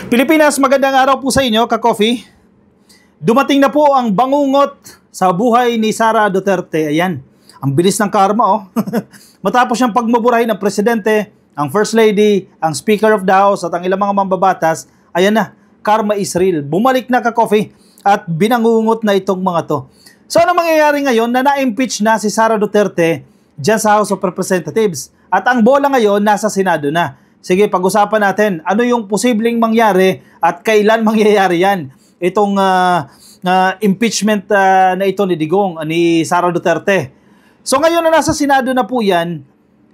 Pilipinas, magandang araw po sa inyo, ka-coffee. Dumating na po ang bangungot sa buhay ni Sara Duterte. Ayan, ang bilis ng karma, oh. Matapos siyang pagmuburahin ng presidente, ang first lady, ang speaker of the house at ang ilang mga mambabatas, ayan na, karma is real. Bumalik na, ka-coffee, at binangungot na itong mga to. So ano mangyayari ngayon na na-impeach na si Sara Duterte dyan sa House of Representatives? At ang bola ngayon nasa Senado na. Sige, pag-usapan natin ano yung posibleng mangyari at kailan mangyayari yan. Itong impeachment na ito ni Digong, ni Sara Duterte. So ngayon na nasa Senado na po yan,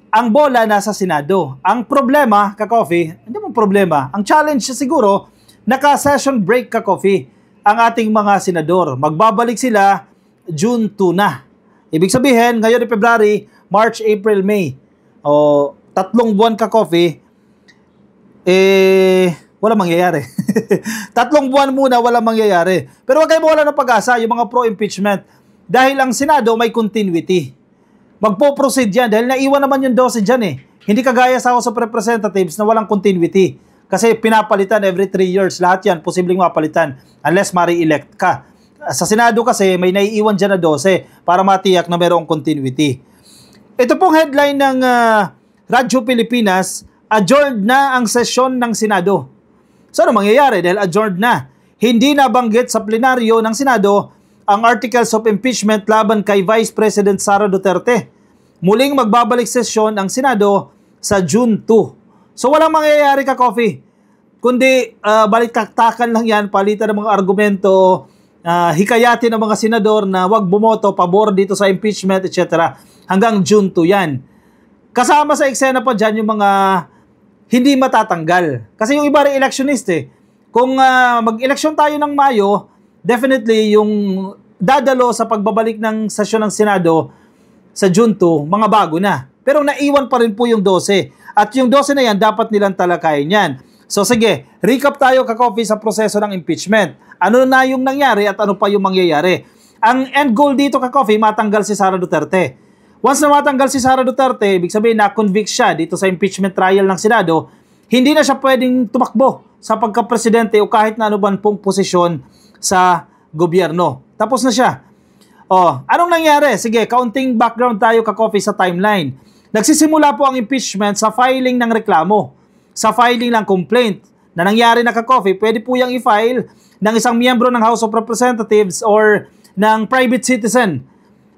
ang bola nasa Senado. Ang problema, ka-coffee, hindi mo problema. Ang challenge siguro, naka-session break, ka-coffee, ang ating mga senador. Magbabalik sila June 2 na. Ibig sabihin, ngayon ni February, March, April, May. O 3 buwan, ka-coffee, wala mangyayari. 3 buwan muna, wala mangyayari. Pero wag kayo mawala ng pag-asa, yung mga pro-impeachment. Dahil ang Senado may continuity. Magpo-proceed yan, dahil naiwan naman yung dose dyan eh. Hindi kagaya sa House of Representatives na walang continuity. Kasi pinapalitan every 3 years. Lahat yan, posibleng mapalitan. Unless ma-re-elect ka. Sa Senado kasi, may naiiwan dyan na dose para matiyak na mayroong continuity. Ito pong headline ng Radyo Pilipinas, adjourned na ang sesyon ng Senado. So ano mangyayari dahil adjourned na? Hindi nabanggit sa plenaryo ng Senado ang articles of impeachment laban kay Vice President Sara Duterte. Muling magbabalik sesyon ang Senado sa June 2. So walang mangyayari, ka-coffee. Kundi balik-taktakan lang yan, palitan ng mga argumento, hikayatin ng mga senador na wag bumoto, pabor dito sa impeachment, etc. Hanggang June 2 yan. Kasama sa eksena pa dyan yung mga hindi matatanggal. Kasi yung iba rin electionist eh. Kung mag-eleksyon tayo ng Mayo, definitely yung dadalo sa pagbabalik ng sesyon ng Senado sa June 2, mga bago na. Pero naiwan pa rin po yung 12. At yung 12 na yan, dapat nilang talakayin yan. So sige, recap tayo, ka-coffee, sa proseso ng impeachment. Ano na yung nangyari at ano pa yung mangyayari. Ang end goal dito, ka-coffee, matanggal si Sara Duterte. Once na matanggal si Sara Duterte, ibig sabihin na-convict siya dito sa impeachment trial ng Senado, hindi na siya pwedeng tumakbo sa pagka-presidente o kahit na ano man pong posisyon sa gobyerno. Tapos na siya. Anong nangyari? Sige, kaunting background tayo, ka-coffee, sa timeline. Nagsisimula po ang impeachment sa filing ng reklamo, sa filing ng complaint. Na nangyari na, ka-coffee, pwede po yung i-file ng isang miyembro ng House of Representatives or ng private citizen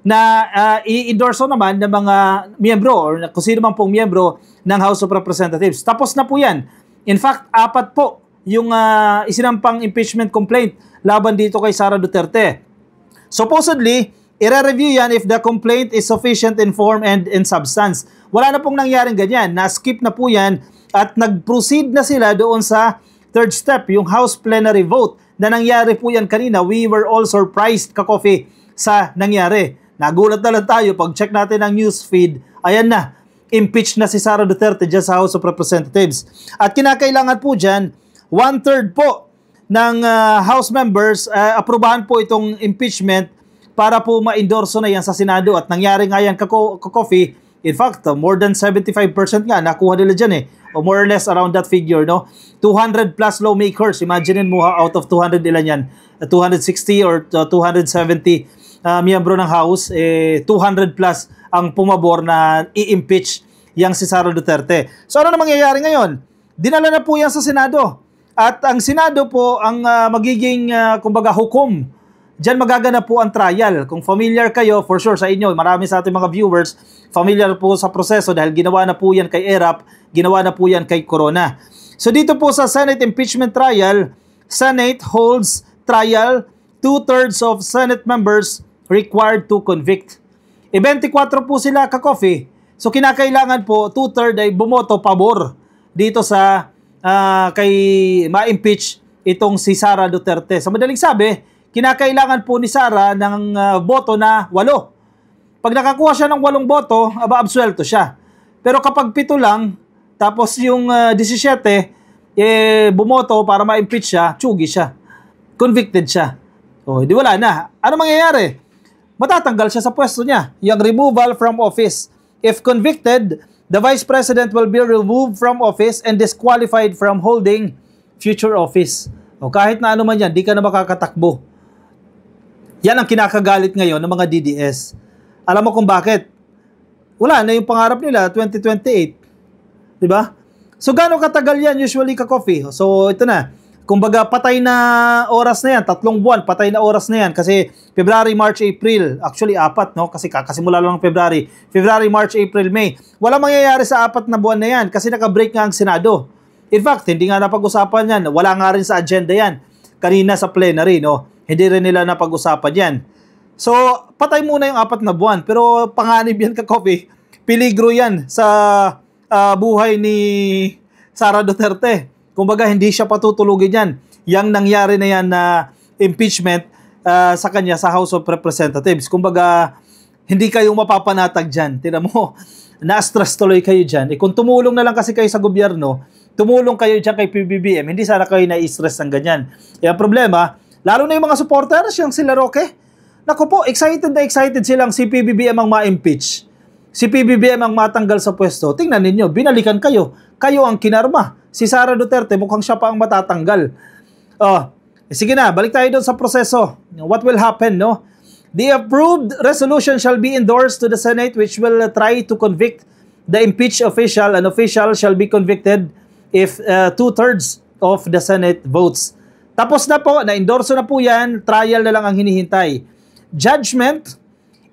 na i-endorse naman ng mga miyembro or kung sino man pong miyembro ng House of Representatives. Tapos na po yan. In fact, 4 po yung isinampang impeachment complaint laban dito kay Sara Duterte. Supposedly, i-review yan if the complaint is sufficient in form and in substance. Wala na pong nangyaring ganyan. Na-skip na po yan at nag-proceed na sila doon sa third step, yung House plenary vote na nangyari po yan kanina. We were all surprised, ka-coffee, sa nangyari. Nagulat na lang tayo pag check natin ang news feed. Ayan na, impeach na si Sara Duterte dyan sa House of Representatives. At kinakailangan po dyan, 1/3 po ng House members aprubahan po itong impeachment para po ma-endorso na yan sa Senado. At nangyari nga yan, ka-coffee. In fact, more than 75% nga nakuha nila dyan eh. O more or less around that figure, no? 200 plus lawmakers. Imaginein mo, out of 200 ilan yan? 260 or 270 miyembro ng House, 200 plus ang pumabor na i-impeach yang si Sara Duterte. So ano na mangyayari ngayon? Dinala na po yan sa Senado. At ang Senado po ang magiging, kumbaga, hukom. Diyan magaganap po ang trial. Kung familiar kayo, for sure sa inyo, marami sa ating mga viewers, familiar po sa proseso dahil ginawa na po yan kay ERAP, ginawa na po yan kay Corona. So dito po sa Senate impeachment trial, Senate holds trial, 2/3 of Senate members required to convict. 24 po sila, ka-coffee. So kinakailangan po 2/3 ay bumoto pabor dito sa kay ma-impeach itong si Sara Duterte. Sa madaling sabi, kinakailangan po ni Sara ng boto na 8. Pag nakakuha siya ng 8 boto, absuelto siya. Pero kapag 7 lang, tapos yung 17 bumoto para ma-impeach siya, tsugi siya. Convicted siya. Di wala na. Ano mangyayari? Matatanggal siya sa pwesto niya. Yung removal from office. If convicted, the Vice President will be removed from office and disqualified from holding future office. O kahit na ano man yan, di ka na makakatakbo. Yan ang kinakagalit ngayon ng mga DDS. Alam mo kung bakit? Wala na yung pangarap nila, 2028. Diba? So, gano'ng katagal yan usually ka-coffee? So, ito na. Kumbaga, patay na oras na yan. 3 buwan, patay na oras na yan. Kasi February, March, April. Actually, 4, no? Kasi kakasimula lang ng February. February, March, April, May. Wala mangyayari sa 4 na buwan na yan. Kasi naka-break nga ang Senado. In fact, hindi nga napag-usapan yan. Wala nga rin sa agenda yan. Kanina sa plenary, no? Hindi rin nila napag-usapan yan. So, patay muna yung 4 na buwan. Pero panganib yan ka-coffee. Peligro yan sa buhay ni Sara Duterte. Kumbaga, hindi siya patutulugin yan. Yang nangyari na yan na impeachment sa kanya sa House of Representatives. Kumbaga, hindi kayo mapapanatag dyan. Tingnan mo, na-stress tuloy kayo dyan. Kung tumulong na lang kasi kayo sa gobyerno, tumulong kayo dyan kay PBBM, hindi sana kayo na-stress ng ganyan. Ang problema, lalo na yung mga supporters, yung sila Roque, naku po, excited na excited silang si PBBM ang ma-impeach. Si PBBM ang matanggal sa pwesto. Tingnan ninyo, binalikan kayo. Kayo ang kinarma. Si Sara Duterte, mukhang siya pa ang matatanggal. Sige na, balik tayo doon sa proseso. What will happen, no? The approved resolution shall be endorsed to the Senate, which will try to convict the impeached official. An official shall be convicted if 2/3 of the Senate votes. Tapos na po, na-endorso na po yan, trial na lang ang hinihintay. Judgment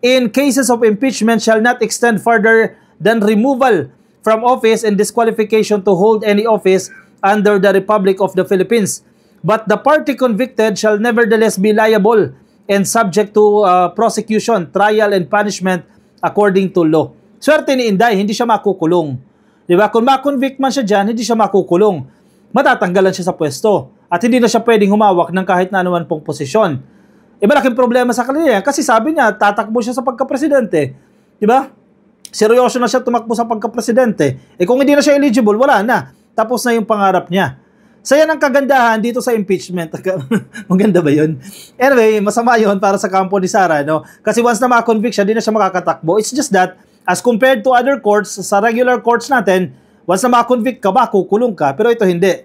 in cases of impeachment shall not extend further than removal from office and disqualification to hold any office under the Republic of the Philippines. But the party convicted shall nevertheless be liable and subject to prosecution, trial, and punishment according to law. Swerte ni Inday, hindi siya makukulong. Diba? Kung ma-convict man siya dyan, hindi siya makukulong. Matatanggalan siya sa pwesto. At hindi na siya pwedeng humawak ng kahit na anuman pong posisyon. Malaking problema sa kanila kasi sabi niya, tatakbo siya sa pagka-presidente. Diba? Seryoso na siya tumakbo sa pagka-presidente. Kung hindi na siya eligible, wala na. Tapos na yung pangarap niya. So yan ang kagandahan dito sa impeachment. Maganda ba yun? Anyway, masama yun para sa kampo ni Sara, no? Kasi once na ma-convict siya, di na siya makakatakbo. It's just that, as compared to other courts, sa regular courts natin, once na ma-convict ka ba, kukulong ka. Pero ito hindi.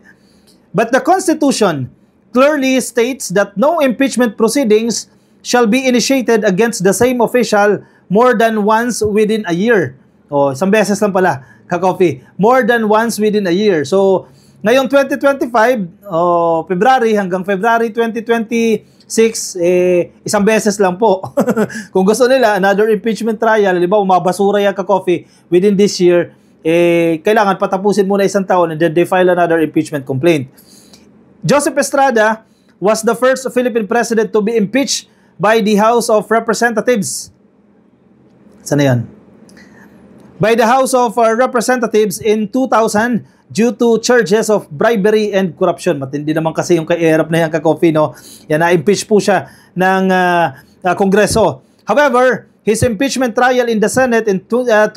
But the Constitution clearly states that no impeachment proceedings shall be initiated against the same official more than once within a year. Isang beses lang pala, ka-coffee. More than once within a year. So, ngayong 2025, February hanggang February 2026, isang beses lang po. Kung gusto nila, another impeachment trial, di ba, umabasura yan ka-coffee within this year, kailangan patapusin muna isang taon and then they file another impeachment complaint. Joseph Estrada was the first Philippine president to be impeached by the House of Representatives. Sana yan? By the House of Representatives in 2000 due to charges of bribery and corruption. Matindi naman kasi yung kay-erap na yan ka-coffee, no? Yan, na-impeach po siya ng Kongreso. However, his impeachment trial in the Senate in 2001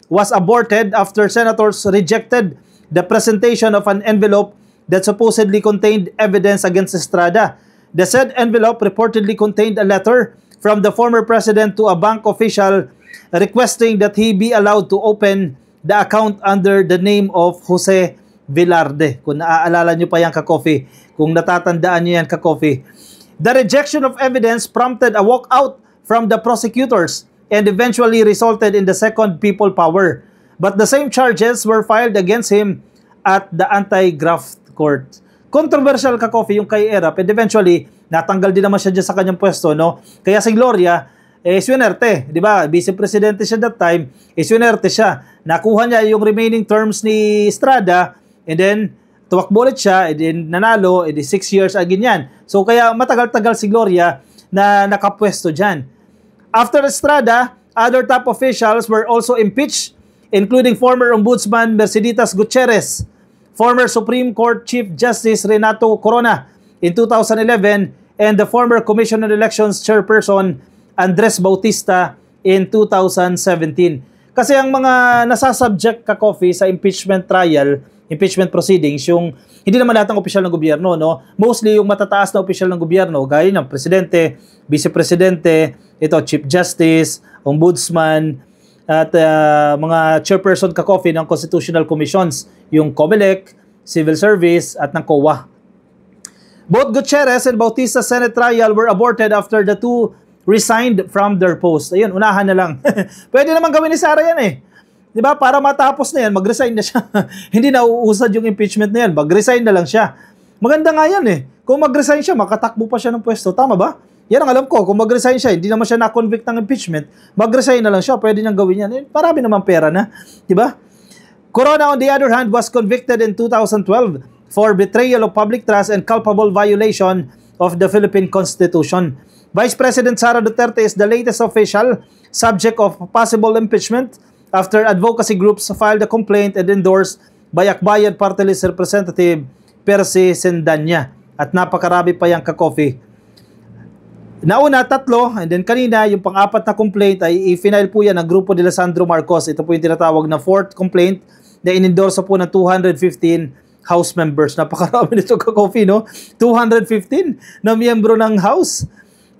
was aborted after senators rejected the presentation of an envelope that supposedly contained evidence against Estrada. The said envelope reportedly contained a letter from the former president to a bank official requesting that he be allowed to open the account under the name of Jose Velarde. Kung naaalala nyo pa yan ka-coffee, kung natatandaan nyo yan ka-coffee. The rejection of evidence prompted a walkout from the prosecutors and eventually resulted in the second people power. But the same charges were filed against him at the anti-graft court. Controversial ka-coffee yung kay Erap and eventually natanggal din naman siya dyan sa kanyang pwesto, no? Kaya si Gloria, swinerte, di ba? Vice-presidente siya that time, swinerte siya. Nakuha niya yung remaining terms ni Estrada, and then, tumakbo ulit siya, and then nanalo, and then 6 years again yan. So, kaya matagal-tagal si Gloria na nakapwesto dyan. After Estrada, other top officials were also impeached, including former Ombudsman Merceditas Gutierrez, former Supreme Court Chief Justice Renato Corona in 2011, and the former Commission on Elections Chairperson Andres Bautista in 2017. Kasi ang mga nasasubject ka-coffee sa impeachment trial, impeachment proceedings, yung hindi naman lahat ng opisyal ng gobyerno, no? Mostly yung matataas na opisyal ng gobyerno, gaya ng presidente, vice-presidente, ito, Chief Justice, Ombudsman, at mga chairperson ka-coffee ng constitutional commissions, yung COMELEC, Civil Service at ng COA. Both Gutierrez and Bautista's Senate trial were aborted after the two resigned from their post. Ayun, unahan na lang. Pwede naman gawin ni Sara yan eh. Di ba? Para matapos na yan, mag-resign na siya. Hindi na uusad yung impeachment na yan. Mag-resign na lang siya. Maganda nga yan eh. Kung mag-resign siya, makatakbo pa siya ng pwesto. Tama ba? Yan ang alam ko. Kung mag-resign siya, hindi naman siya na-convict ng impeachment, mag-resign na lang siya. Pwede niyang gawin yan. Eh, marami naman pera na. Di ba? Corona, on the other hand, was convicted in 2012 for betrayal of public trust and culpable violation of the Philippine Constitution. Vice President Sara Duterte is the latest official subject of possible impeachment after advocacy groups filed a complaint and endorsed by Akbayan Party List Representative Percy Sendanya. At napakarami pa yung ka-coffee. Nauna, 3, and then kanina, yung pang-4 na complaint ay i-final po yan ng grupo nila Sandro Marcos. Ito po yung tinatawag na 4th complaint na in-endorse po ng 215 House members. Napakarami nito ka-coffee, no? 215 na miyembro ng House.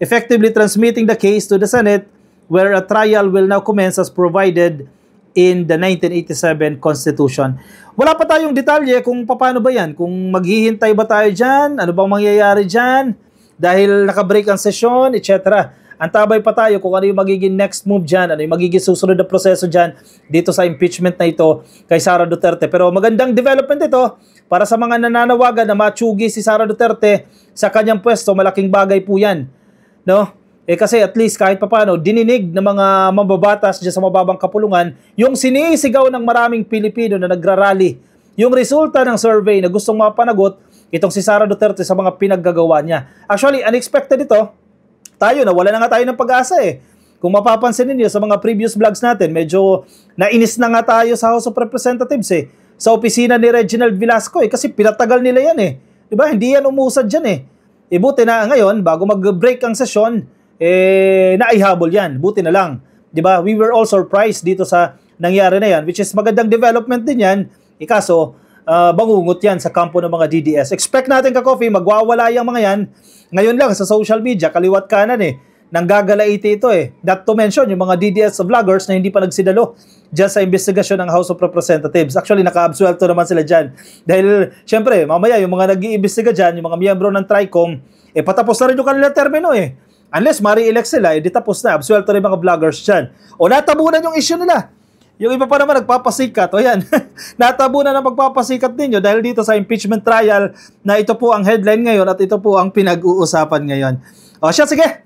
Effectively transmitting the case to the Senate where a trial will now commence as provided in the 1987 Constitution. Wala pa tayong detalye kung paano ba yan. Kung maghihintay ba tayo dyan, ano bang mangyayari dyan, dahil nakabreak ang sesyon, etc. Antabay pa tayo kung ano yung magiging next move dyan, ano yung magiging susunod na proseso dyan dito sa impeachment na ito kay Sara Duterte. Pero magandang development ito para sa mga nananawagan na matsugi si Sara Duterte sa kanyang pwesto. Malaking bagay po yan. No? Kasi at least kahit papano, dininig ng mga mababatas dyan sa mababang kapulungan yung sinisigaw ng maraming Pilipino na nagrarally. Yung resulta ng survey na gustong mapanagot itong si Sara Duterte sa mga pinaggagawa niya. Actually, unexpected ito. Tayo, wala na nga tayo ng pag-asa eh. Kung mapapansin niyo sa mga previous vlogs natin, medyo nainis na nga tayo sa House of Representatives eh. Sa opisina ni Reginald Velasco eh. Kasi pinatagal nila yan eh. Diba? Hindi yan umusad dyan eh. Buti na ngayon, bago mag-break ang sesyon, naihabol yan. Buti na lang. Diba? We were all surprised dito sa nangyari na yan, which is magandang development din yan. Kaso, bangungot yan sa kampo ng mga DDS. Expect natin ka-coffee, magwawala yung mga yan. Ngayon lang sa social media, kaliwat kanan eh. Nanggagalaiti ito eh. Not to mention yung mga DDS vloggers na hindi pa nagsidalo dyan sa investigasyon ng House of Representatives. Actually, naka-absuelto naman sila dyan. Dahil, syempre, mamaya yung mga nag-iimbestiga dyan, yung mga miyembro ng TRICOM, patapos na rin yung kanilang termino eh. Unless mari-elect sila, di tapos na. Absuelto rin mga vloggers dyan. O natabunan yung issue nila. Yung iba pa naman nagpapasikat. O yan, natabunan na magpapasikat ninyo dahil dito sa impeachment trial na ito po ang headline ngayon at ito po ang pinag-uusapan ngayon. O siya, sige.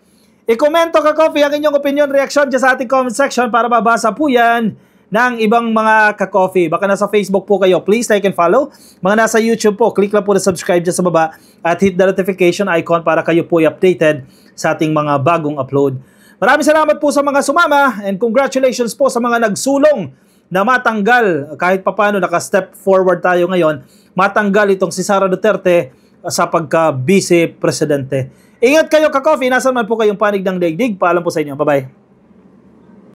I-komento ka-coffee ang inyong opinion, reaction dyan sa ating comment section para mabasa po yan ng ibang mga ka-coffee. Baka nasa Facebook po kayo, please like and follow. Mga nasa YouTube po, click lang po na subscribe dyan sa baba at hit the notification icon para kayo po updated sa ating mga bagong upload. Maraming salamat po sa mga sumama and congratulations po sa mga nagsulong na matanggal kahit papano naka-step forward tayo ngayon, matanggal itong si Sara Duterte sa pagka-vice presidente. Ingat kayo ka-coffee, nasan man po kayong panig ng daigdig. Paalam po sa inyo. Bye-bye.